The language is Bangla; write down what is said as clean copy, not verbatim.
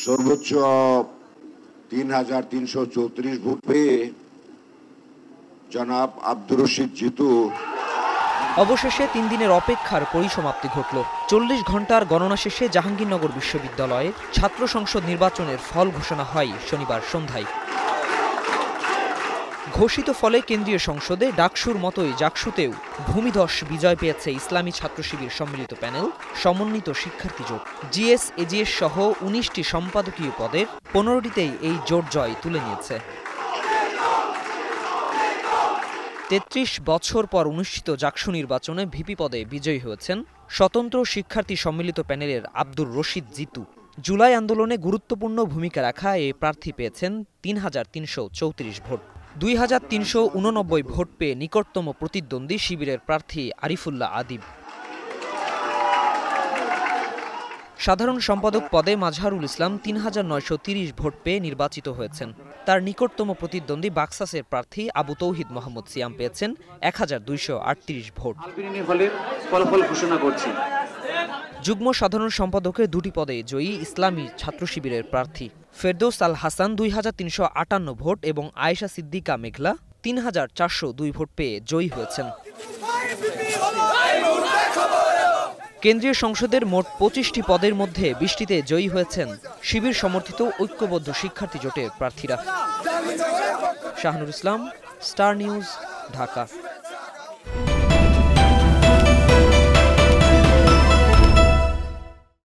সর্বোচ্চ ৩,৩৩৪ ভোট পেয়ে জনাব আব্দুর রশিদ জিতু। অবশেষে ৩ দিনের অপেক্ষার পরিসমাপ্তি ঘটল। ৪০ ঘন্টার গণনা শেষে জাহাঙ্গীরনগর বিশ্ববিদ্যালয়ের ছাত্র সংসদ নির্বাচনের ফল ঘোষণা হয় শনিবার সন্ধ্যায়। ঘোষিত ফলে কেন্দ্রীয় সংসদে ডাকসুর মতোই জাকসুতেও ভূমিধস বিজয় পেয়েছে ইসলামী ছাত্র শিবির সম্মিলিত প্যানেল সমন্বিত শিক্ষার্থী জোট। জিএস, এজিএস সহ ১৯টি সম্পাদকীয় পদের ১৫টিতেই এই জোট জয় তুলে নিয়েছে। ৩৩ বছর পর অনুষ্ঠিত জাকসু নির্বাচনে ভিপি পদে বিজয়ী হয়েছেন স্বতন্ত্র শিক্ষার্থী সম্মিলিত প্যানেলের আব্দুর রশিদ জিতু। জুলাই আন্দোলনে গুরুত্বপূর্ণ ভূমিকা রাখা এই প্রার্থী পেয়েছেন ৩,৩৩৪ ভোট। ২,৩৮৯ ভোট পেয়ে নিকটতম প্রতিদ্বন্দ্বী শিবিরের প্রার্থী আরিফুল্লাহ আদিব। সাধারণ সম্পাদক পদে মাজহারুল ইসলাম ৩,৯৩০ ভোট পেয়ে নির্বাচিত হয়েছেন। তার নিকটতম প্রতিদ্বন্দ্বী বাক্সাসের প্রার্থী আবু তৌহিদ মোহাম্মদ সিয়াম পেয়েছেন ১,২৩৮ ভোট। যুগ্ম সাধারণ সম্পাদকের ২টি পদে জয়ী ইসলামী ছাত্র শিবিরের প্রার্থী ফেরদৌস আল হাসান ২,৩৫৮ ভোট এবং আয়েশা সিদ্দিকা মেঘলা ৩,৪০২ ভোট পেয়ে জয়ী হয়েছেন। কেন্দ্রীয় সংসদের মোট ২৫টি পদের মধ্যে ২০টিতে জয়ী হয়েছেন শিবির সমর্থিত ঐক্যবদ্ধ শিক্ষার্থী জোটের প্রার্থীরা। শাহনুর ইসলাম, স্টার নিউজ, ঢাকা।